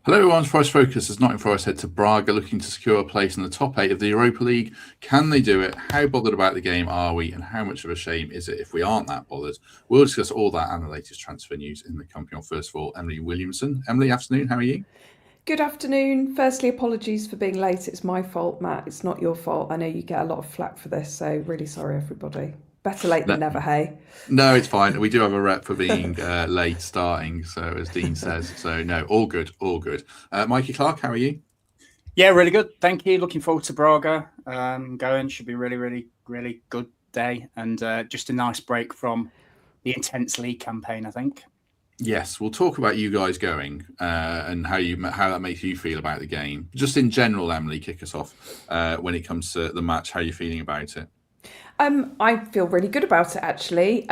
Hello everyone, Forest Focus as Nottingham Forest head to Braga looking to secure a place in the top 8 of the Europa League. Can they do it? How bothered about the game are we? And how much of a shame is it if we aren't that bothered? We'll discuss all that and the latest transfer news in the company of, first of all, Emily Williamson. Emily, afternoon, how are you? Good afternoon. Firstly, apologies for being late. It's my fault, Matt. It's not your fault. I know you get a lot of flack for this, so really sorry, everybody. Better late than No, never, hey? no, it's fine. We do have a rep for being late starting, so as Dean says. So no, all good, all good. Mikey Clarke, how are you? Yeah, really good. Thank you. Looking forward to Braga. Going should be really good day, and just a nice break from the intense league campaign, I think. Yes, we'll talk about you guys going and how that makes you feel about the game. Just in general, Emily, kick us off when it comes to the match. How are you feeling about it? I feel really good about it, actually.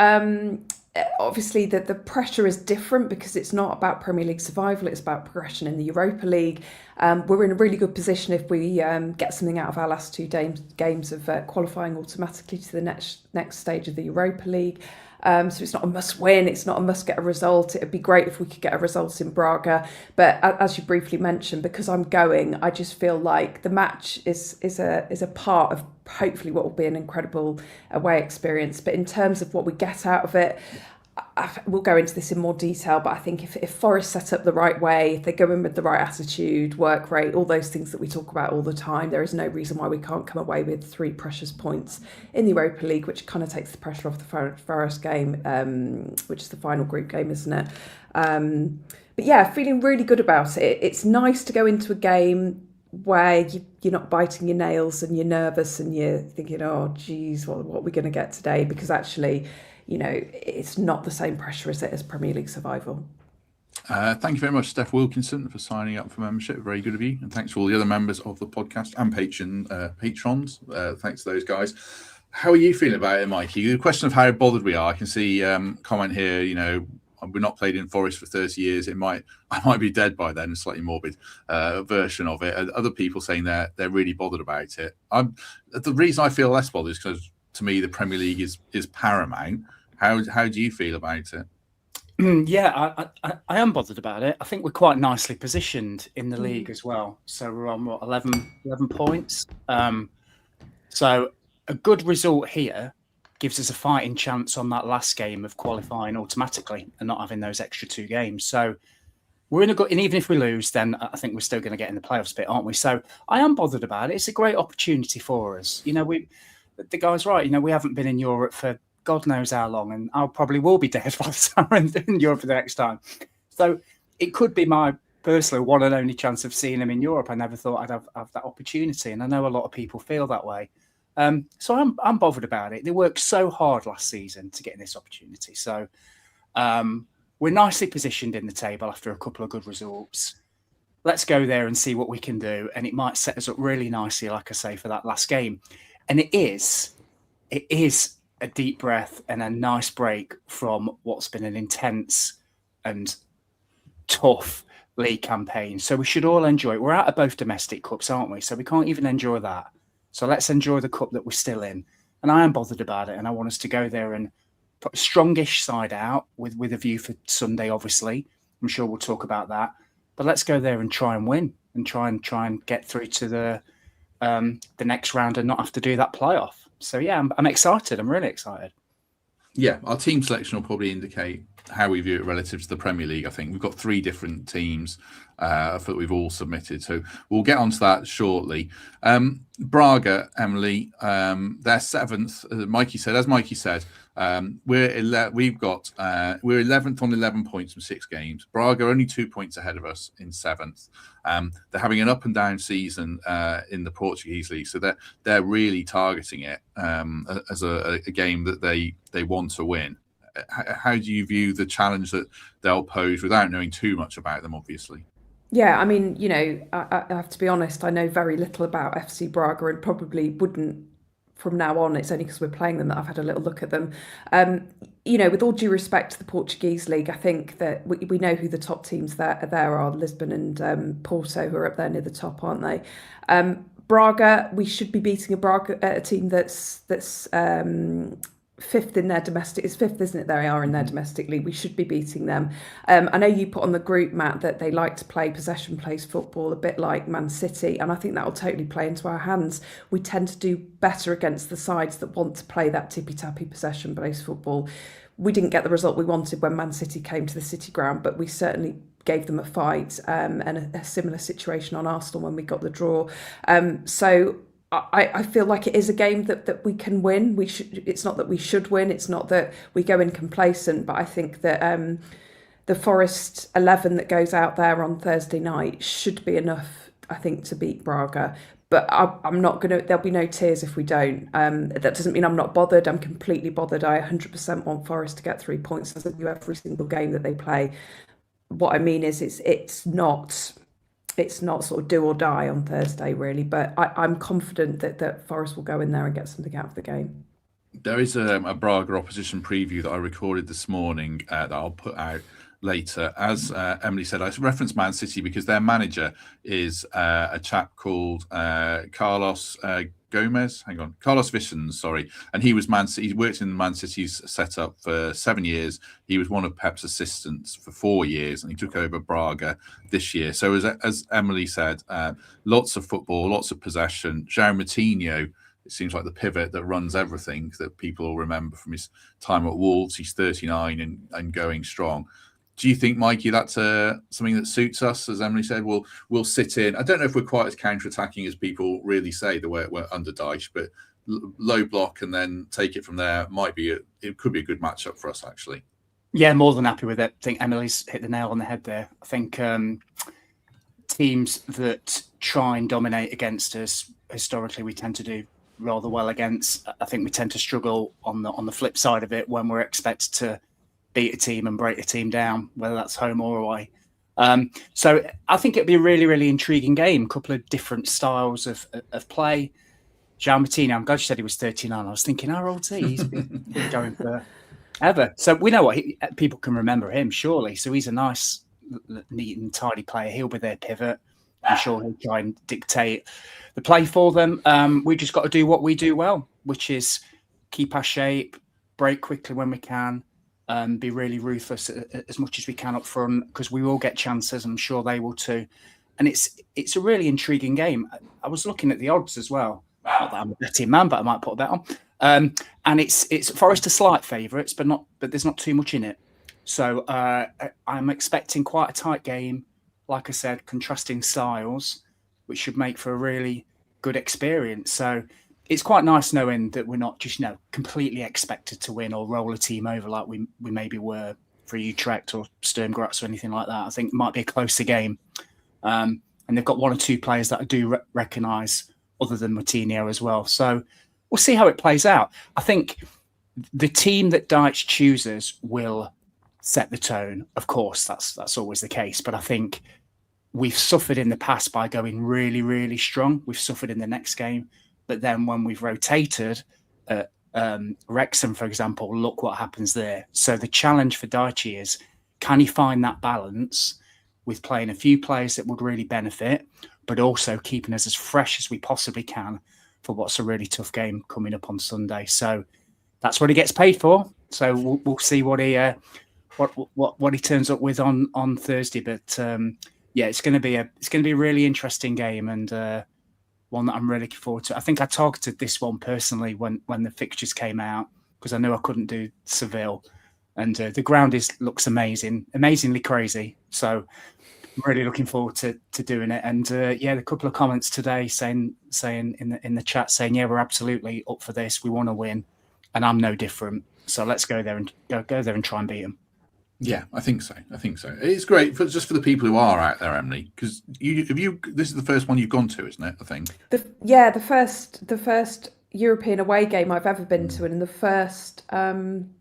Obviously, the pressure is different because it's not about Premier League survival, it's about progression in the Europa League. We're in a really good position if we get something out of our last two games of qualifying automatically to the next stage of the Europa League. So it's not a must win, it's not a must get a result. It'd be great if we could get a result in Braga. But as you briefly mentioned, because I'm going, I just feel like the match is a part of hopefully what will be an incredible away experience. But in terms of what we get out of it, we'll go into this in more detail, but I think if Forest set up the right way, if they go in with the right attitude, work rate, all those things that we talk about all the time, there is no reason why we can't come away with 3 precious points in the Europa League, which kind of takes the pressure off the Forest game, which is the final group game, isn't it? But yeah, feeling really good about it. It's nice to go into a game where you're not biting your nails and you're nervous and you're thinking, oh, geez, what are we going to get today? Because actually, it's not the same pressure as it is Premier League survival. Thank you very much, Steph Wilkinson, for signing up for membership. Very good of you. And thanks to all the other members of the podcast and patrons. Thanks to those guys. How are you feeling about it, Mikey? The question of how bothered we are. I can see comment here, we're not played in Forest for 30 years. I might be dead by then, a slightly morbid version of it. Other people saying they're really bothered about it. The reason I feel less bothered is because, to me, the Premier League is paramount. How do you feel about it? Yeah, I am bothered about it. I think we're quite nicely positioned in the league as well. So we're on, 11 points. So a good result here gives us a fighting chance on that last game of qualifying automatically and not having those extra 2 games. So we're in a good, and even if we lose, then I think we're still going to get in the playoffs bit, aren't we? So I am bothered about it. It's a great opportunity for us. The guy's right. We haven't been in Europe for God knows how long, and I probably will be dead by the time I'm in Europe for the next time. So it could be my personal one and only chance of seeing him in Europe. I never thought I'd have that opportunity, and I know a lot of people feel that way. So I'm bothered about it. They worked so hard last season to get this opportunity. So we're nicely positioned in the table after a couple of good results. Let's go there and see what we can do, and it might set us up really nicely, like I say, for that last game. And it is a deep breath and a nice break from what's been an intense and tough league campaign. So we should all enjoy it. We're out of both domestic cups, aren't we? So we can't even enjoy that. So let's enjoy the cup that we're still in. And I am bothered about it. And I want us to go there and put a strongish side out with a view for Sunday, obviously. I'm sure we'll talk about that. But let's go there and try and win and try and get through to the next round and not have to do that playoff. So yeah, I'm excited. I'm really excited. Yeah, our team selection will probably indicate how we view it relative to the Premier League. I think we've got 3 different teams that we've all submitted, so we'll get onto that shortly. Braga, Emily, they're 7th. Mikey said, we're 11th on 11 points from 6 games. Braga are only 2 points ahead of us in 7th. They're having an up and down season in the Portuguese league, so they're really targeting it as a game that they want to win. How do you view the challenge that they'll pose without knowing too much about them, obviously? Yeah, I mean, I have to be honest, I know very little about FC Braga and probably wouldn't from now on. It's only because we're playing them that I've had a little look at them. With all due respect to the Portuguese league, I think that we know who the top teams there are, Lisbon and Porto, who are up there near the top, aren't they? Braga, we should be beating a team that's fifth in their domestic. It's fifth, isn't it? They are in their domestic league. We should be beating them. I know you put on the group, Matt, that they like to play possession plays football, a bit like Man City, and I think that will totally play into our hands. We tend to do better against the sides that want to play that tippy-tappy possession based football. We didn't get the result we wanted when Man City came to the City ground, but we certainly gave them a fight, and a similar situation on Arsenal when we got the draw. So I feel like it is a game that we can win. It's not that we should win. It's not that we go in complacent. But I think that the Forest 11 that goes out there on Thursday night should be enough, I think, to beat Braga. But I'm not going to. There'll be no tears if we don't. That doesn't mean I'm not bothered. I'm completely bothered. I 100% want Forest to get 3 points as I do every single game that they play. What I mean is, it's not sort of do or die on Thursday, really. But I'm confident that Forest will go in there and get something out of the game. There is a Braga opposition preview that I recorded this morning that I'll put out later. As Emily said, I referenced Man City because their manager is a chap called Carlos Vicens, sorry. And he was he worked in Man City's setup for 7 years. He was one of Pep's assistants for 4 years, and he took over Braga this year. So as Emily said, lots of football, lots of possession. João Moutinho, it seems like the pivot that runs everything that people will remember from his time at Wolves. He's 39 and going strong. Do you think, Mikey, that's something that suits us? As Emily said, we'll sit in. I don't know if we're quite as counter-attacking as people really say the way we're under Dyche, but low block and then take it from there it could be a good matchup for us, actually. Yeah, more than happy with it. I think Emily's hit the nail on the head there. I think teams that try and dominate against us, historically, we tend to do rather well against. I think we tend to struggle on the flip side of it when we're expected to beat a team and break a team down, whether that's home or away. So I think it'd be a really, really intriguing game. A couple of different styles of play. João Moutinho, I'm glad you said he was 39. I was thinking, how old is he? He's been going for ever. So we know people can remember him, surely. So he's a nice, neat and tidy player. He'll be their pivot. I'm sure he'll try and dictate the play for them. We just got to do what we do well, which is keep our shape, break quickly when we can, be really ruthless as much as we can up front, because we will get chances. I'm sure they will too. And it's a really intriguing game. I was looking at the odds as well. Not that I'm a betting man, but I might put a bet on. And it's Forest are slight favourites, but there's not too much in it. So I'm expecting quite a tight game. Like I said, contrasting styles, which should make for a really good experience. So it's quite nice knowing that we're not just completely expected to win or roll a team over like we maybe were for Utrecht or Sturm Graz or anything like that. I think it might be a closer game. And they've got one or two players that I do recognise other than Moutinho as well. So we'll see how it plays out. I think the team that Dyche chooses will set the tone. Of course, that's always the case. But I think we've suffered in the past by going really, really strong. We've suffered in the next game. But then when we've rotated, Wrexham, for example, look what happens there. So the challenge for Dyche is, can he find that balance with playing a few players that would really benefit, but also keeping us as fresh as we possibly can for what's a really tough game coming up on Sunday. So that's what he gets paid for. So we'll see what he turns up with on Thursday. But yeah, it's going to be a really interesting game, and one that I'm really looking forward to. I think I targeted this one personally when the fixtures came out, because I knew I couldn't do Seville, and the ground looks amazingly crazy. So I'm really looking forward to doing it. And yeah, a couple of comments today saying in the chat saying, yeah, we're absolutely up for this. We want to win, and I'm no different. So let's go there and try and beat them. Yeah, I think so. It's great just for the people who are out there, Emily, because this is the first one you've gone to, isn't it? I think. The first European away game I've ever been to, and the first time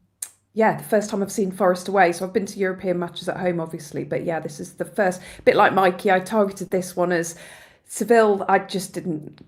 I've seen Forest away. So I've been to European matches at home, obviously, but yeah, this is the first. A bit like Mikey, I targeted this one as Seville. I didn't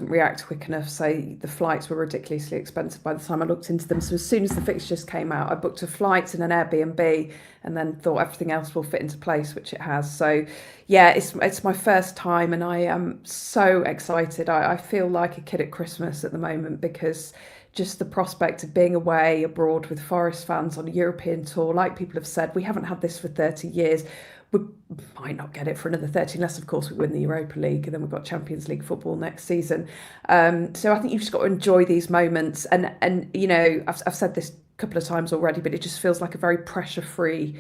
react quick enough, so the flights were ridiculously expensive by the time I looked into them. So as soon as the fixtures came out, I booked a flight and an Airbnb, and then thought everything else will fit into place, which it has. So yeah, it's my first time, and I am so excited. I feel like a kid at Christmas at the moment, because just the prospect of being away abroad with Forest fans on a European tour, like people have said, we haven't had this for 30 years. We might not get it for another 30, unless, of course, we win the Europa League, and then we've got Champions League football next season. So I think you've just got to enjoy these moments. And you know, I've said this a couple of times already, but it just feels like a very pressure-free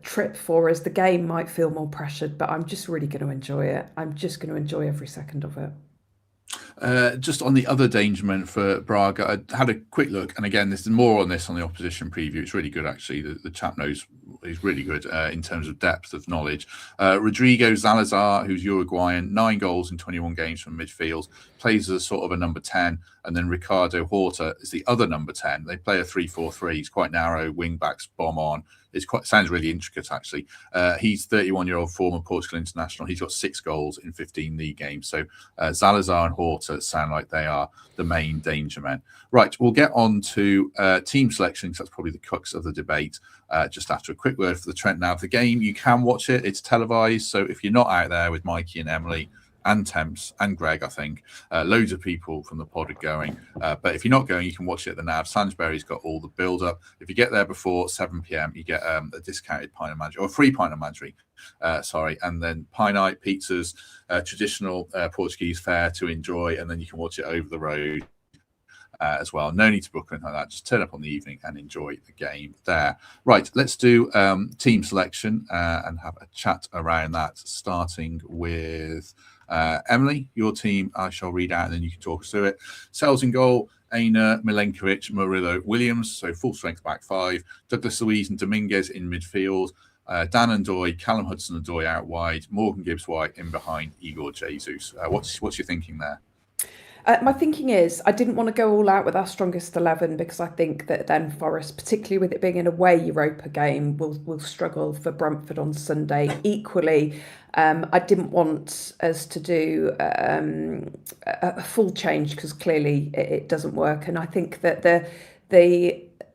trip for us. The game might feel more pressured, but I'm just really going to enjoy it. I'm just going to enjoy every second of it. Just on the other dangerment for Braga, I had a quick look, and again, this is more on this on the opposition preview. It's really good, actually. The chap knows he's really good in terms of depth of knowledge. Rodrigo Salazar, who's Uruguayan, 9 goals in 21 games from midfield, plays as a sort of a number 10, and then Ricardo Horta is the other number 10. They play a 3-4-3. He's quite narrow, wing backs bomb on. Sounds really intricate, actually. He's 31-year-old former Portugal international. He's got 6 goals in 15 league games. So Salazar and Horta sound like they are the main danger men. Right, we'll get on to team selection, because that's probably the crux of the debate. Just after a quick word for the Trent Nav. The game, you can watch it. It's televised. So if you're not out there with Mikey and Emily and Temps and Greg, I think loads of people from the pod are going. But if you're not going, you can watch it at the Nav. Sainsbury's got all the build-up. If you get there before 7 p.m, you get a discounted pint of Madri, or a free pint of Madri, and then pie night, pizzas, traditional Portuguese fare to enjoy, and then you can watch it over the road as well. No need to book anything like that. Just turn up on the evening and enjoy the game there. Right, let's do team selection and have a chat around that, starting with Emily, your team. I shall read out and then you can talk us through it. Sells in goal: Aina, Milenkovic, Murillo, Williams. So full strength back 5. Douglas Luiz and Dominguez in midfield. Dan and Doy, Callum Hudson and Doy out wide. Morgan Gibbs-White in behind Igor Jesus. What's your thinking there? My thinking is I didn't want to go all out with our strongest 11, because I think that then Forest, particularly with it being an away Europa game, will struggle for Brentford on Sunday. Equally, I didn't want us to do a full change, because clearly it doesn't work. And I think that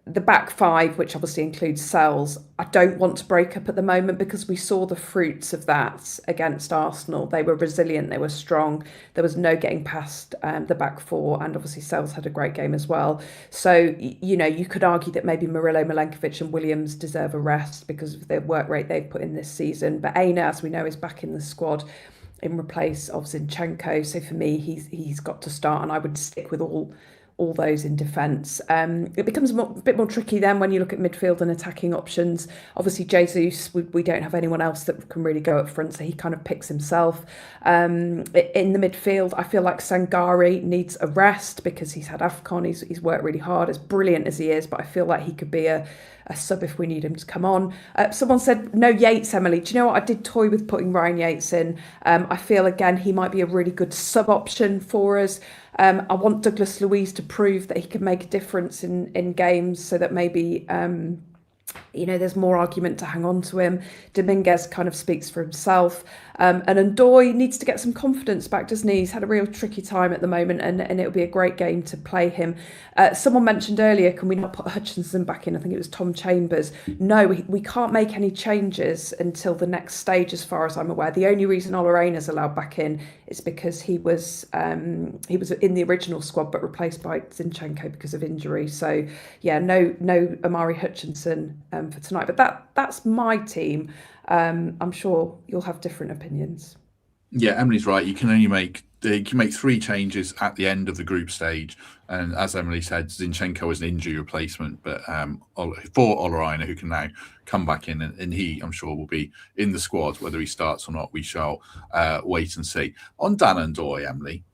the back 5, which obviously includes Sells, I don't want to break up at the moment, because we saw the fruits of that against Arsenal. They were resilient, they were strong. There was no getting past the back 4, and obviously Sells had a great game as well. So, you know, you could argue that maybe Murillo, Milenkovic and Williams deserve a rest because of the work rate they've put in this season. But Aina, as we know, is back in the squad in replace of Zinchenko. So for me, he's got to start, and I would stick with all those in defence. It becomes a bit more tricky then when you look at midfield and attacking options. Obviously, Jesus, we don't have anyone else that can really go up front, so he kind of picks himself. In the midfield, I feel like Sangare needs a rest because he's had AFCON, he's worked really hard, as brilliant as he is, but I feel like he could be a sub if we need him to come on. Someone said no Yates, Emily. Do you know what? I did toy with putting Ryan Yates in. I feel, again, he might be a really good sub option for us. I want Douglas Luiz to prove that he can make a difference in games, so that maybe there's more argument to hang on to him. Dominguez kind of speaks for himself. And Ndoye needs to get some confidence back, doesn't he? He's had a real tricky time at the moment, and it'll be a great game to play him. Someone mentioned earlier, can we not put Hutchinson back in? I think it was Tom Chambers. No, we can't make any changes until the next stage, as far as I'm aware. The only reason Olarena's allowed back in is because he was in the original squad but replaced by Zinchenko because of injury. So yeah, no Amari Hutchinson for tonight. But that's my team. I'm sure you'll have different opinions. Yeah, Emily's right. You can make 3 changes at the end of the group stage, and as Emily said, Zinchenko is an injury replacement, but for Olareina, who can now come back in, and he, I'm sure, will be in the squad. Whether he starts or not, we shall wait and see. On Dan and Doy, Emily,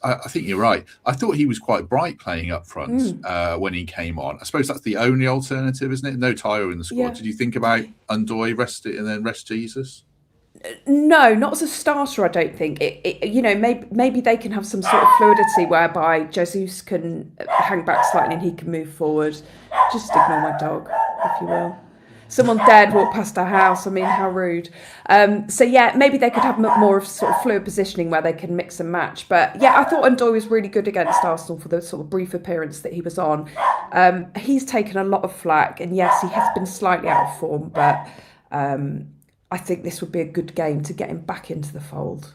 I think you're right. I thought he was quite bright playing up front when he came on. I suppose that's the only alternative, isn't it? No Tyro in the squad. Yeah. Did you think about Ndoye rest it and then rest Jesus? No, not as a starter, I don't think. Maybe they can have some sort of fluidity whereby Jesus can hang back slightly and he can move forward. Just ignore my dog, if you will. Someone dared walk past our house. I mean, how rude. So yeah, maybe they could have more of sort of fluid positioning where they can mix and match. But yeah, I thought Ndoye was really good against Arsenal for the sort of brief appearance that he was on. He's taken a lot of flack, and yes, he has been slightly out of form, but I think this would be a good game to get him back into the fold.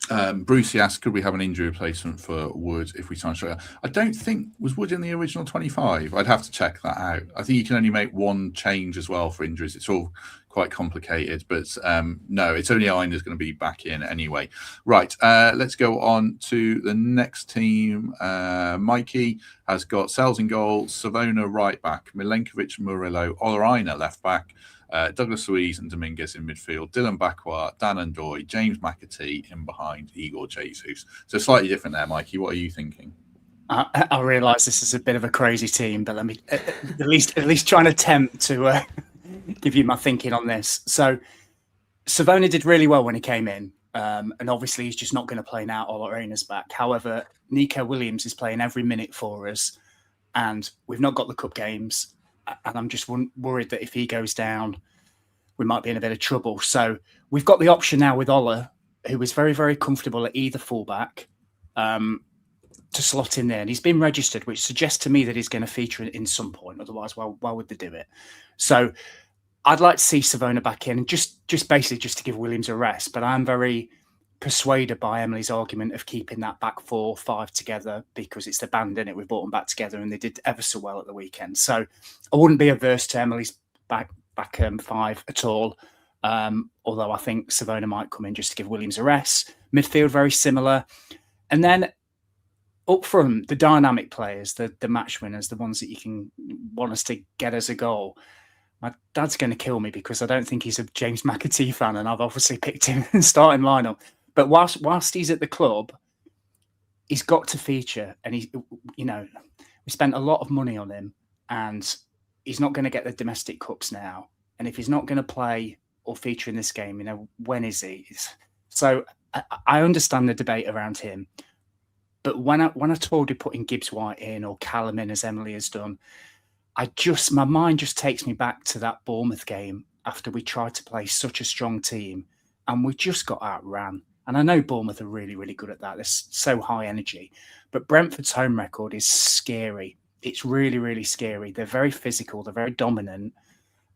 Brucey asked, could we have an injury replacement for Wood if we sign Striker? I don't think, was Wood in the original 25? I'd have to check that out. I think you can only make one change as well for injuries. It's all quite complicated, but no, it's only Einer's going to be back in anyway. Right, let's go on to the next team. Mikey has got Sells in goal, Savona right back, Milenkovic, Murillo, Olaina left back, Douglas Luiz and Dominguez in midfield, Dylan Bakwa, Dan Ndoye, James McAtee in behind, Igor Jesus. So slightly different there, Mikey. What are you thinking? I realise this is a bit of a crazy team, but let me at least try and attempt to give you my thinking on this. So Savona did really well when he came in, and obviously he's just not going to play now. Olaina's back. However, Nico Williams is playing every minute for us, and we've not got the cup games. And I'm just worried that if he goes down, we might be in a bit of trouble. So we've got the option now with Ola, who is very, very comfortable at either fullback, to slot in there. And he's been registered, which suggests to me that he's going to feature in some point. Otherwise, why would they do it? So I'd like to see Savona back in, just basically just to give Williams a rest. But I'm very persuaded by Emily's argument of keeping that back 4-5 together, because it's the band, in it. We brought them back together and they did ever so well at the weekend. So I wouldn't be averse to Emily's back 5 at all. Although I think Savona might come in just to give Williams a rest. Midfield very similar, and then up front the dynamic players, the match winners, the ones that you can want us to get as a goal. My dad's going to kill me because I don't think he's a James McAtee fan, and I've obviously picked him in starting lineup. But whilst he's at the club, he's got to feature, and we spent a lot of money on him, and he's not going to get the domestic cups now. And if he's not going to play or feature in this game, when is he? So I understand the debate around him, but when I told you putting Gibbs White in or Callum in, as Emily has done, my mind just takes me back to that Bournemouth game after we tried to play such a strong team and we just got outran. And I know Bournemouth are really, really good at that. They're so high energy. But Brentford's home record is scary. It's really, really scary. They're very physical. They're very dominant.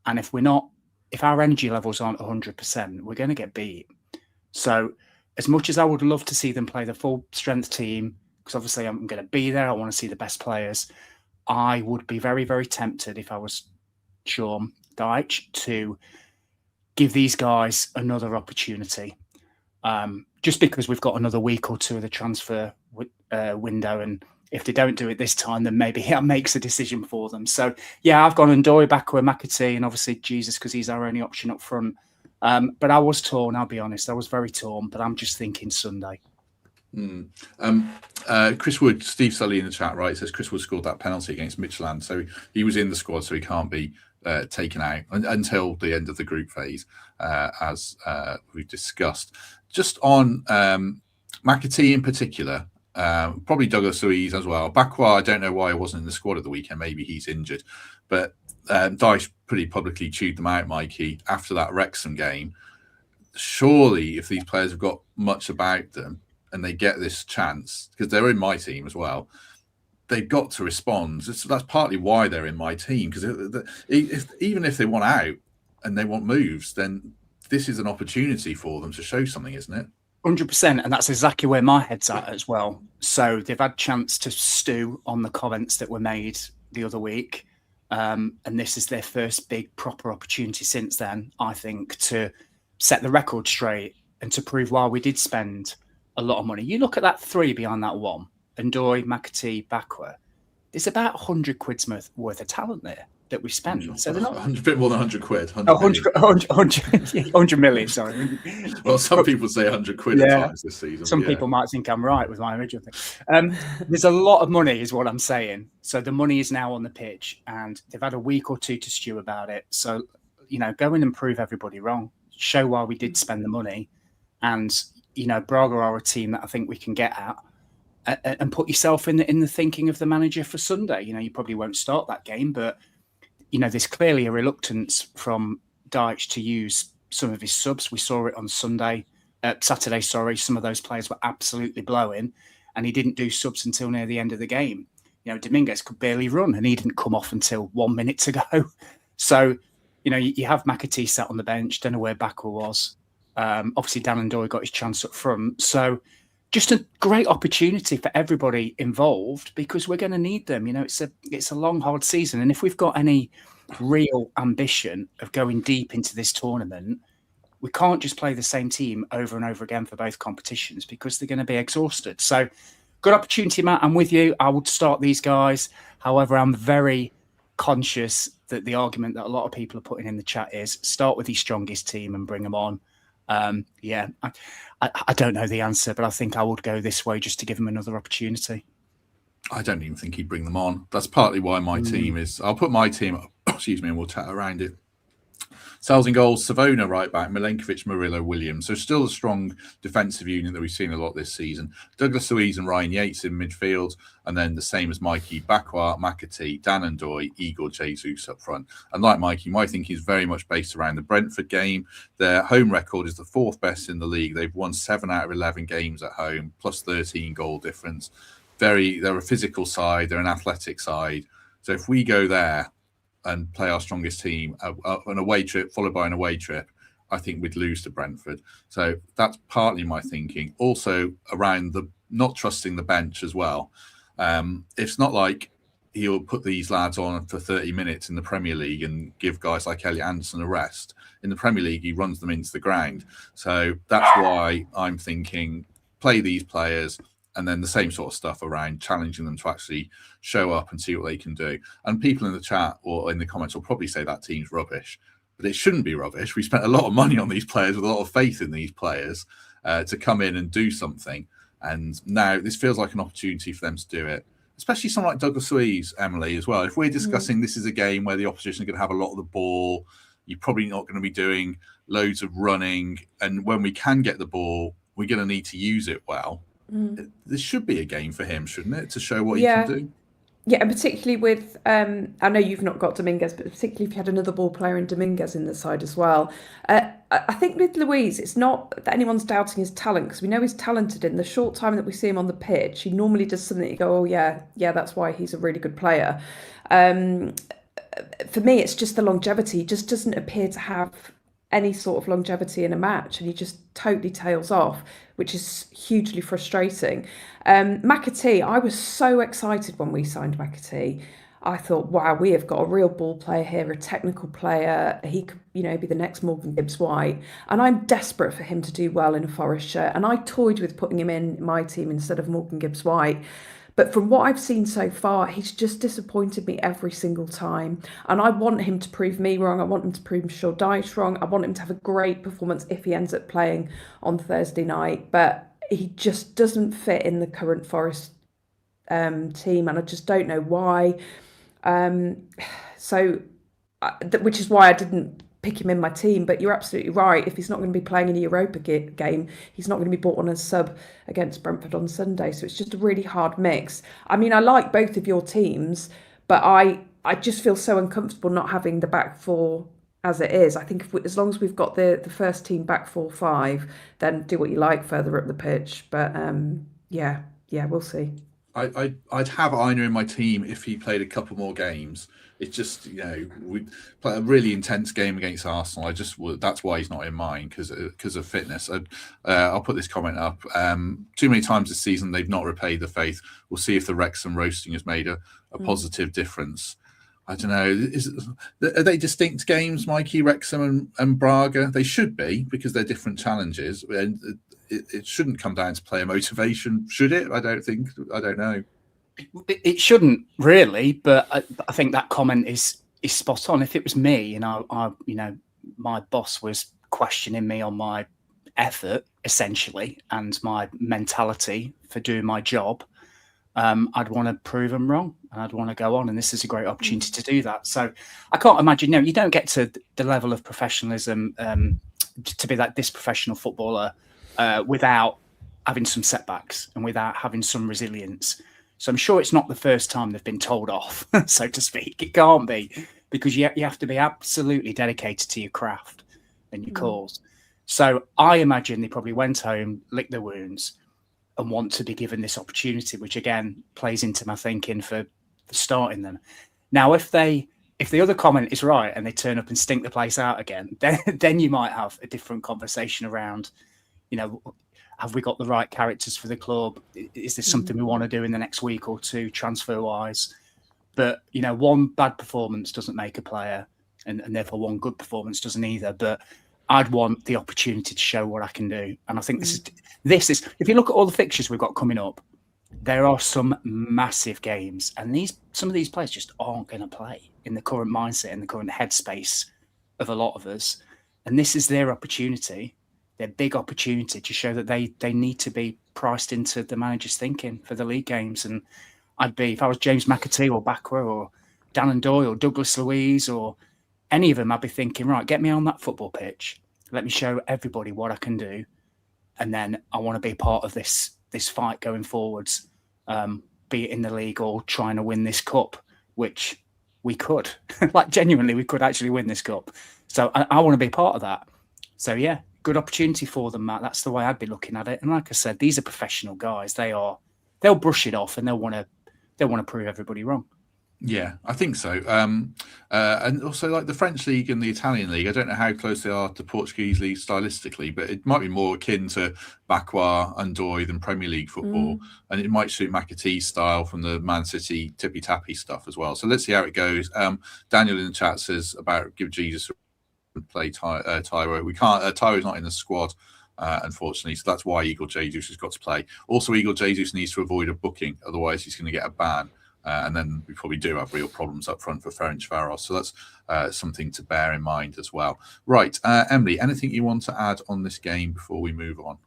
And if our energy levels aren't 100%, we're going to get beat. So as much as I would love to see them play the full strength team, because obviously I'm going to be there, I want to see the best players, I would be very, very tempted, if I was Sean Dyche, to give these guys another opportunity. Just because we've got another week or two of the transfer window, and if they don't do it this time, then maybe that makes a decision for them. So, yeah, I've gone Ndoye, Bakwa, McAtee, and obviously Jesus, because he's our only option up front. But I was torn, I'll be honest. I was very torn, but I'm just thinking Sunday. Chris Wood, Steve Sully in the chat, right, says Chris Wood scored that penalty against Midtjylland, so he was in the squad, so he can't be taken out until the end of the group phase, as we've discussed. Just on McAtee in particular, probably Douglas Luiz as well. Bakwa, I don't know why he wasn't in the squad at the weekend. Maybe he's injured, but Dyche pretty publicly chewed them out, Mikey, after that Wrexham game. Surely, if these players have got much about them and they get this chance, because they're in my team as well, they've got to respond. That's partly why they're in my team, because even if they want out and they want moves, then this is an opportunity for them to show something, isn't it? 100%, and that's exactly where my head's at as well. So they've had a chance to stew on the comments that were made the other week, and this is their first big proper opportunity since then, I think, to set the record straight and to prove why we did spend a lot of money. You look at that three behind that one, Ndoye, McAtee, Bakwa, there's about 100 quid's worth of talent there that we spent. So they're not a bit more than 100 quid. 100 million, sorry. Well, some people say 100 quid at times this season. Some people might think I'm right with my original thing. There's a lot of money is what I'm saying. So the money is now on the pitch and they've had a week or two to stew about it. So, go in and prove everybody wrong. Show why we did spend the money. And, Braga are a team that I think we can get at. And put yourself in the thinking of the manager for Sunday. You probably won't start that game, but there's clearly a reluctance from Dyche to use some of his subs. We saw it on Saturday. Some of those players were absolutely blowing, and he didn't do subs until near the end of the game. Dominguez could barely run, and he didn't come off until 1 minute to go. So, you have McAtee sat on the bench. Don't know where Bakwa was. Obviously, Dan and Doyle got his chance up front. So just a great opportunity for everybody involved, because we're going to need them. You know, it's a long, hard season. And if we've got any real ambition of going deep into this tournament, we can't just play the same team over and over again for both competitions, because they're going to be exhausted. So good opportunity, Matt. I'm with you. I would start these guys. However, I'm very conscious that the argument that a lot of people are putting in the chat is start with your strongest team and bring them on. I don't know the answer, but I think I would go this way just to give them another opportunity. I don't even think he'd bring them on. That's partly why my team is... I'll put my team up, and we'll chat around it. Sales in goals, Savona right back, Milenkovic, Murillo, Williams. So still a strong defensive unit that we've seen a lot this season. Douglas Luiz and Ryan Yates in midfield. And then the same as Mikey, Bakwa, McAtee, Dan and Doy, Igor Jesus up front. And like Mikey, my thinking is very much based around the Brentford game. Their home record is the 4th best in the league. They've won 7 out of 11 games at home, plus 13 goal difference. They're a physical side. They're an athletic side. So if we go there and play our strongest team, an away trip followed by an away trip, I think we'd lose to Brentford. So that's partly my thinking. Also around the not trusting the bench as well. It's not like he'll put these lads on for 30 minutes in the Premier League and give guys like Elliot Anderson a rest. In the Premier League, he runs them into the ground. So that's why I'm thinking play these players, and then the same sort of stuff around challenging them to actually show up and see what they can do. And people in the chat or in the comments will probably say that team's rubbish, but it shouldn't be rubbish. We spent a lot of money on these players with a lot of faith in these players to come in and do something. And now this feels like an opportunity for them to do it, especially someone like Douglas Luiz, Emily, as well. If we're discussing this is a game where the opposition is going to have a lot of the ball, you're probably not going to be doing loads of running. And when we can get the ball, we're going to need to use it well. This should be a game for him, shouldn't it, to show what he can do? Yeah, and particularly with, I know you've not got Dominguez, but particularly if you had another ball player in Dominguez in the side as well. I think with Luiz, it's not that anyone's doubting his talent, because we know he's talented. In the short time that we see him on the pitch, he normally does something that you go, oh yeah, that's why he's a really good player. For me, it's just the longevity. He just doesn't appear to have any sort of longevity in a match, and he just totally tails off, which is hugely frustrating. McAtee, I was so excited when we signed McAtee. I thought, wow, we have got a real ball player here, a technical player. He could, be the next Morgan Gibbs-White. And I'm desperate for him to do well in a Forest shirt. And I toyed with putting him in my team instead of Morgan Gibbs-White. But from what I've seen so far, he's just disappointed me every single time. And I want him to prove me wrong. I want him to prove Sean Dyche wrong. I want him to have a great performance if he ends up playing on Thursday night. But he just doesn't fit in the current Forest team. And I just don't know why. Which is why I didn't pick him in my team. But you're absolutely right. If he's not going to be playing in a Europa game, he's not going to be brought on as sub against Brentford on Sunday. So it's just a really hard mix. I mean, I like both of your teams, but I just feel so uncomfortable not having the back four as it is. I think as long as we've got the first team back 4-5, then do what you like further up the pitch. But yeah, we'll see. I'd have Aina in my team if he played a couple more games. It's just, we play a really intense game against Arsenal. That's why he's not in mine, because of fitness. I'll put this comment up. Too many times this season they've not repaid the faith. We'll see if the Wrexham roasting has made a positive difference. I don't know. Are they distinct games, Mikey, Wrexham and Braga? They should be, because they're different challenges. And it shouldn't come down to player motivation, should it? I don't know. It shouldn't really, but I think that comment is spot on. If it was me, my boss was questioning me on my effort, essentially, and my mentality for doing my job, I'd want to prove them wrong, and I'd want to go on. And this is a great opportunity to do that. So I can't imagine. You don't get to the level of professionalism to be this professional footballer without having some setbacks and without having some resilience. So I'm sure it's not the first time they've been told off, so to speak. It can't be, because you have to be absolutely dedicated to your craft and your cause. So I imagine they probably went home, licked their wounds, and want to be given this opportunity, which again plays into my thinking for starting them. Now, if they if the other comment is right and they turn up and stink the place out again, then you might have a different conversation around, have we got the right characters for the club? Is this something we want to do in the next week or two, transfer-wise? But, one bad performance doesn't make a player, and therefore one good performance doesn't either. But I'd want the opportunity to show what I can do. And I think this is if you look at all the fixtures we've got coming up, there are some massive games, and some of these players just aren't going to play in the current mindset, in the current headspace of a lot of us. And this is their opportunity, their big opportunity to show that they need to be priced into the manager's thinking for the league games. And if I was James McAtee or Bakwa or Dan and Doyle or Douglas Luiz or any of them, I'd be thinking, right, get me on that football pitch. Let me show everybody what I can do. And then I want to be part of this fight going forwards, be it in the league or trying to win this cup, which we could. Like, genuinely, we could actually win this cup. So I want to be part of that. So, yeah, good opportunity for them, Matt. That's the way I'd be looking at it. And like I said, these are professional guys. They'll brush it off and they'll want to prove everybody wrong. Yeah, I think so. And also, like the French league and the Italian league, I don't know how close they are to Portuguese league stylistically, but it might be more akin to Bakwa and Doy than Premier League football. And it might suit McAtee's style from the Man City tippy-tappy stuff as well. So let's see how it goes. Daniel in the chat says about give Jesus a play Tyro. We can't. Tyro's not in the squad. Unfortunately, so that's why Igor Jesus has got to play. Also, Igor Jesus needs to avoid a booking, otherwise he's going to get a ban. And then we probably do have real problems up front for Ferencvaros. So that's something to bear in mind as well. Right, Emily, anything you want to add on this game before we move on?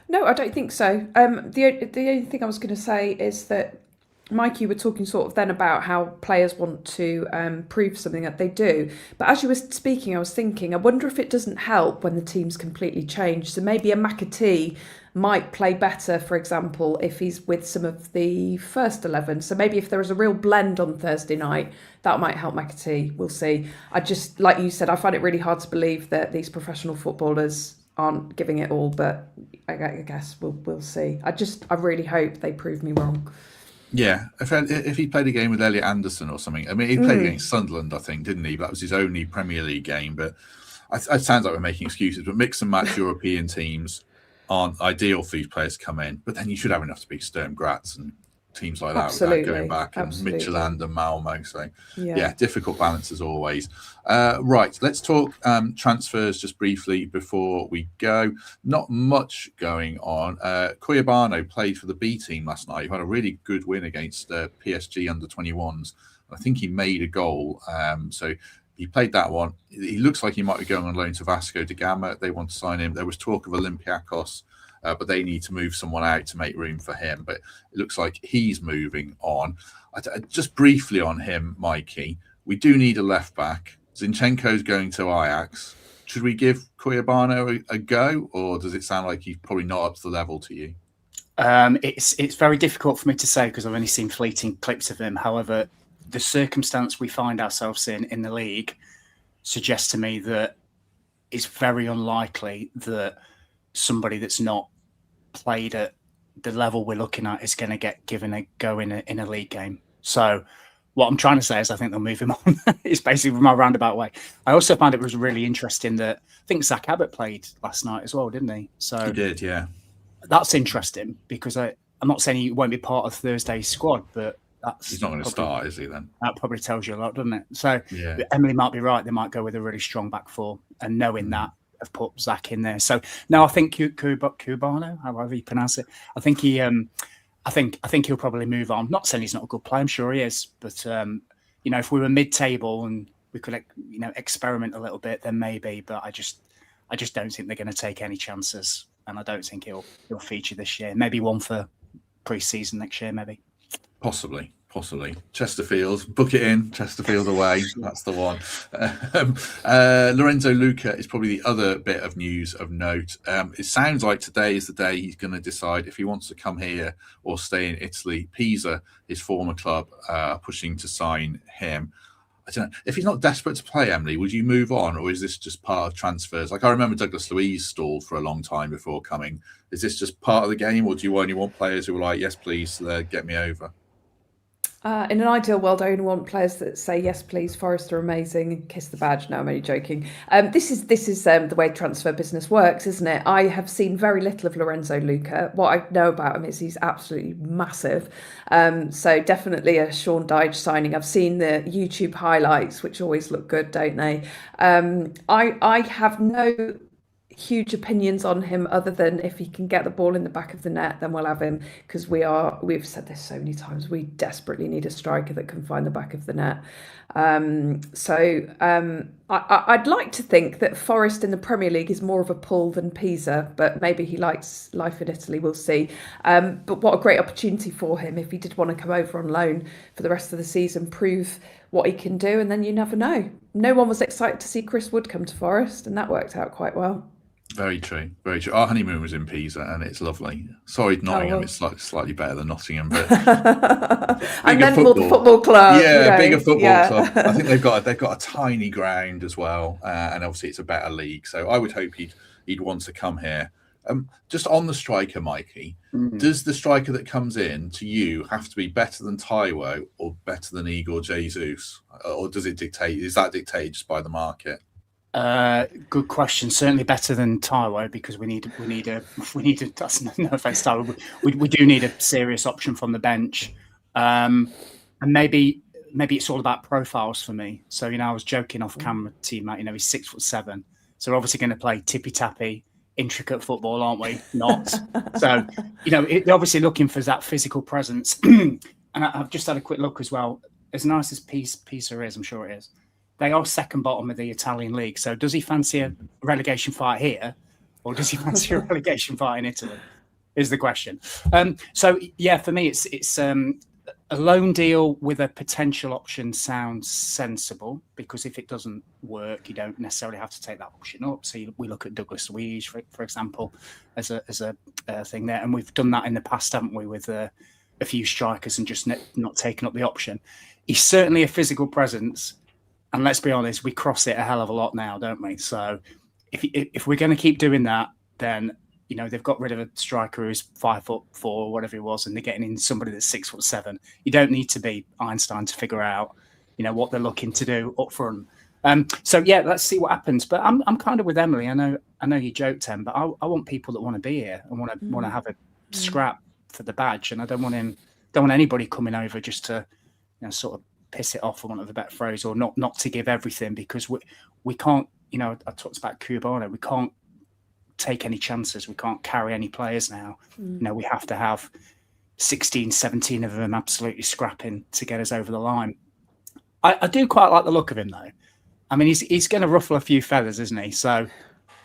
No, I don't think so. The only thing I was going to say is that, Mikey, you were talking sort of then about how players want to prove something that they do. But as you were speaking, I was thinking, I wonder if it doesn't help when the team's completely changed. So maybe a McAtee might play better, for example, if he's with some of the first 11. So maybe if there is a real blend on Thursday night, that might help McAtee. We'll see. I just, like you said, I find it really hard to believe that these professional footballers aren't giving it all. But I guess we'll see. I really hope they prove me wrong. Yeah, if he played a game with Elliot Anderson or something. I mean, he played against Sunderland, I think, didn't he? That was his only Premier League game. But it sounds like we're making excuses. But mix and match European teams aren't ideal for these players to come in. But then you should have enough to beat Sturm Graz and teams like that without going back, and Midtjylland and Malmo. So, yeah, difficult balance as always. Right, let's talk transfers just briefly before we go. Not much going on. Cuiabano played for the B team last night. He had a really good win against PSG under-21s. I think he made a goal. So he played that one. He looks like he might be going on loan to Vasco da Gama. They want to sign him. There was talk of Olympiacos, but they need to move someone out to make room for him. But it looks like he's moving on. Just briefly on him, Mikey, we do need a left back. Zinchenko's going to Ajax. Should we give Cuiabano a go, or does it sound like he's probably not up to the level to you? It's very difficult for me to say because I've only seen fleeting clips of him. However, the circumstance we find ourselves in the league suggests to me that it's very unlikely that somebody that's not played at the level we're looking at is going to get given a go in a league game. So what I'm trying to say is I think they'll move him on. It's basically my roundabout way. I also found it was really interesting that I think Zach Abbott played last night as well, didn't he? So he did, yeah. That's interesting because I'm not saying he won't be part of Thursday's squad, but he's not going to start, is he then? That probably tells you a lot, doesn't it? So Emily might be right. They might go with a really strong back four, and knowing that, have put Zach in there. So no, I think Cuiabano, however you pronounce it, I think he'll probably move on. I'm not saying he's not a good player. I'm sure he is, but if we were mid-table and we could experiment a little bit, then maybe. But I just don't think they're going to take any chances, and I don't think he'll feature this year. Maybe one for pre-season next year, maybe. Possibly. Chesterfield, book it in. Chesterfield away. That's the one. Lorenzo Lucca is probably the other bit of news of note. It sounds like today is the day he's going to decide if he wants to come here or stay in Italy. Pisa, his former club, pushing to sign him. I don't know. If he's not desperate to play, Emily, would you move on, or is this just part of transfers? Like I remember Douglas Luiz stalled for a long time before coming. Is this just part of the game, or do you only want players who are like, yes, please, get me over? In an ideal world, I only want players that say yes, please. Forest are amazing, and kiss the badge. No, I'm only joking. This is the way transfer business works, isn't it? I have seen very little of Lorenzo Lucca. What I know about him is he's absolutely massive. So definitely a Sean Dyche signing. I've seen the YouTube highlights, which always look good, don't they? I have no huge opinions on him other than if he can get the ball in the back of the net, then we'll have him, because we've said this so many times, we desperately need a striker that can find the back of the net. I'd like to think that Forest in the Premier League is more of a pull than Pisa, but maybe he likes life in Italy, we'll see. But what a great opportunity for him if he did want to come over on loan for the rest of the season, prove what he can do, and then you never know. No one was excited to see Chris Wood come to Forest, and that worked out quite well. Very true, very true. Our honeymoon was in Pisa, and it's lovely. Sorry, Nottingham. It's slightly better than Nottingham, but and then more the football club. Yeah, bigger football club. I think they've got a tiny ground as well, and obviously it's a better league. So I would hope he'd want to come here. Just on the striker, Mikey, does the striker that comes in to you have to be better than Taiwo or better than Igor Jesus, or does it dictate? Is that dictated just by the market? Good question. Certainly better than Taiwo, because we need a that's no offense, Taiwo. We do need a serious option from the bench, and maybe it's all about profiles for me. So I was joking off camera, teammate. He's 6'7", so we're obviously going to play tippy tappy, intricate football, aren't we? Not so. They're obviously looking for that physical presence, and I've just had a quick look as well. As nice as Pisa is, I'm sure it is. They are second bottom of the Italian league. So does he fancy a relegation fight here, or does he fancy a relegation fight in Italy? Is the question. So yeah, for me, it's a loan deal with a potential option sounds sensible, because if it doesn't work, you don't necessarily have to take that option up. So we look at Douglas Luiz, for example, as a thing there, and we've done that in the past, haven't we, with a few strikers and just not taking up the option. He's certainly a physical presence. And let's be honest, we cross it a hell of a lot now, don't we? So if we're going to keep doing that, then they've got rid of a striker who's 5'4" or whatever he was, and they're getting in somebody that's 6'7". You don't need to be Einstein to figure out, what they're looking to do up front. So yeah, let's see what happens. But I'm kind of with Emily. I know you joked, Em, but I want people that want to be here and want to have a scrap for the badge, and I don't want anybody coming over just to sort of piss it off, for want of a better phrase, or not to give everything, because we can't. I talked about Cuiabano. We can't take any chances. We can't carry any players now. We have to have 16, 17 of them absolutely scrapping to get us over the line. I do quite like the look of him, though. I mean, he's going to ruffle a few feathers, isn't he? So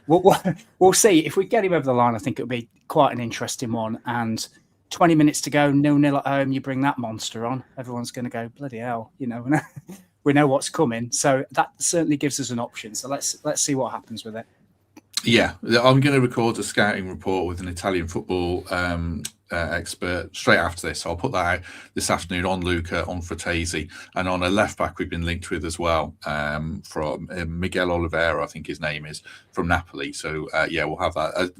we'll see. If we get him over the line, I think it'll be quite an interesting one. And 20 minutes to go, 0-0 at home, you bring that monster on, everyone's going to go, bloody hell, we know what's coming. So that certainly gives us an option. So let's see what happens with it. Yeah, I'm going to record a scouting report with an Italian football expert straight after this. So I'll put that out this afternoon on Lucca, on Fratesi, and on a left back we've been linked with as well, from Miguel Oliveira, I think his name is, from Napoli. So yeah, we'll have that.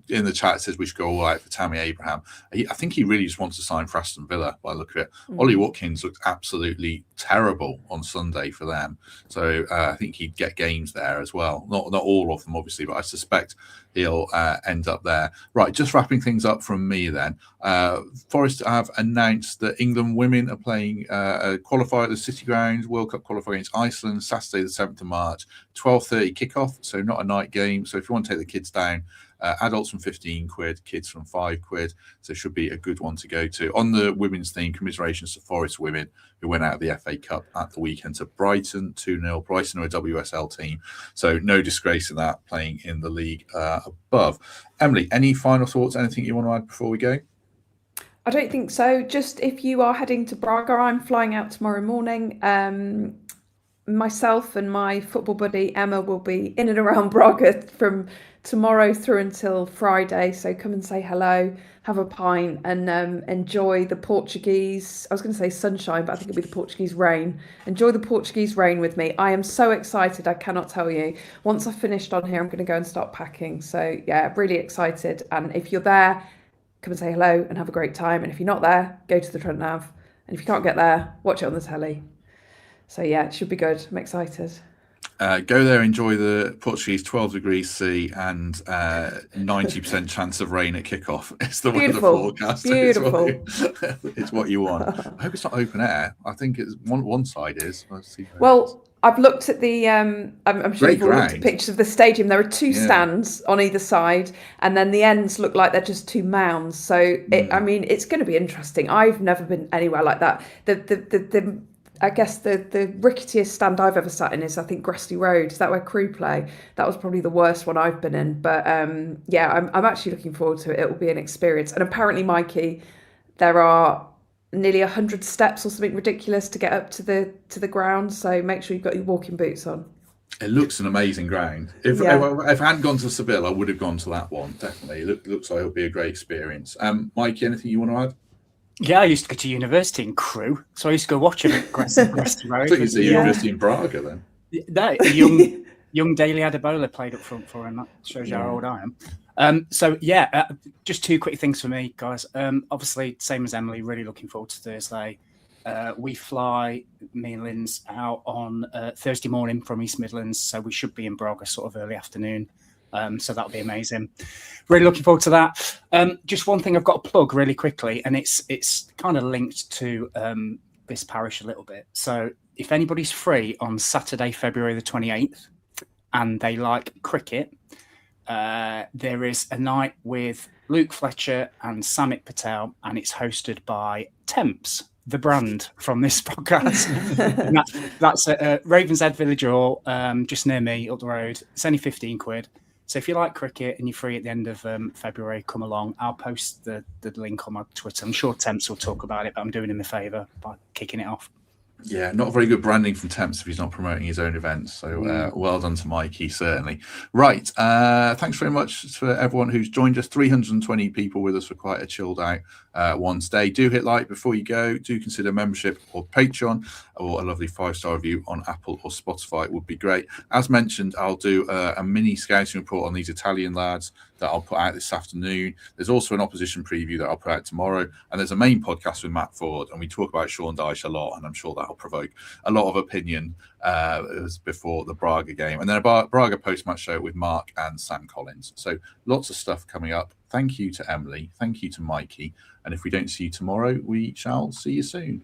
In the chat, it says we should go all out for Tammy Abraham. I think he really just wants to sign for Aston Villa by the look of it. Ollie Watkins looked absolutely terrible on Sunday for them. So I think he'd get games there as well. Not all of them, obviously, but I suspect he'll end up there. Right, just wrapping things up from me then. Forest have announced that England women are playing a qualifier at the City Ground, World Cup qualifier against Iceland, Saturday the 7th of March, 12:30 kickoff, so not a night game. So if you want to take the kids down, adults from 15 quid, kids from 5 quid. So it should be a good one to go to. On the women's theme, commiserations to Forest women who went out of the FA Cup at the weekend to Brighton, 2-0. Brighton are a WSL team. So no disgrace in that, playing in the league above. Emily, any final thoughts, anything you want to add before we go? I don't think so. Just if you are heading to Braga, I'm flying out tomorrow morning. Myself and my football buddy Emma will be in and around Braga from tomorrow through until Friday. So come and say hello, have a pint, and enjoy the Portuguese, I was going to say sunshine, but I think it'll be the Portuguese rain. Enjoy the Portuguese rain with me. I am so excited, I cannot tell you. Once I've finished on here, I'm going to go and start packing. So yeah, really excited. And if you're there, come and say hello and have a great time. And if you're not there, go to the Trent Nav And if you can't get there, watch it on the telly. So yeah, it should be good. I'm excited. Go there, enjoy the Portuguese 12 degrees C and 90% chance of rain at kickoff. It's the weather forecast. Beautiful. It's what you want. I hope it's not open air. I think it's one side is. Well, I've looked at the. I'm sure you've all looked at pictures of the stadium. There are two stands on either side, and then the ends look like they're just two mounds. So I mean, it's going to be interesting. I've never been anywhere like that. I guess the ricketiest stand I've ever sat in is, I think, Gresty Road. Is that where Crew play? That was probably the worst one I've been in. But yeah, I'm actually looking forward to it. It will be an experience. And apparently, Mikey, there are nearly 100 steps or something ridiculous to get up to the ground. So make sure you've got your walking boots on. It looks an amazing ground. If I hadn't gone to Seville, I would have gone to that one, definitely. It looks like it'll be a great experience. Mikey, anything you want to add? Yeah, I used to go to university in Crewe, so I used to go watch him at Gresty Road. I thought you said university in Braga then. That young Daly Adebola played up front for him. That shows you how old I am. So yeah, just two quick things for me, guys. Obviously, same as Emily, really looking forward to Thursday. We fly, me and Lynn's, out on Thursday morning from East Midlands, so we should be in Braga sort of early afternoon. So that'll be amazing. Really looking forward to that. Just one thing I've got to plug really quickly, and it's kind of linked to this parish a little bit. So if anybody's free on Saturday, February the 28th, and they like cricket, there is a night with Luke Fletcher and Samit Patel, and it's hosted by Temps, the brand from this podcast. That's at Ravenshead Village Hall, just near me up the road. It's only 15 quid. So if you like cricket and you're free at the end of February, come along. I'll post the link on my Twitter. I'm sure Temps will talk about it, but I'm doing him a favour by kicking it off. Yeah, not very good branding from Temps if he's not promoting his own events. So well done to Mikey, certainly. Right. Thanks very much for everyone who's joined us. 320 people with us for quite a chilled out one day. Do hit like before you go. Do consider membership or Patreon, or a lovely 5-star review on Apple or Spotify. It would be great. As mentioned, I'll do a mini scouting report on these Italian lads that I'll put out this afternoon. There's also an opposition preview that I'll put out tomorrow. And there's a main podcast with Matt Ford, and we talk about Sean Dyche a lot, and I'm sure that'll provoke a lot of opinion before the Braga game. And then a Braga post-match show with Mark and Sam Collins. So lots of stuff coming up. Thank you to Emily. Thank you to Mikey. And if we don't see you tomorrow, we shall see you soon.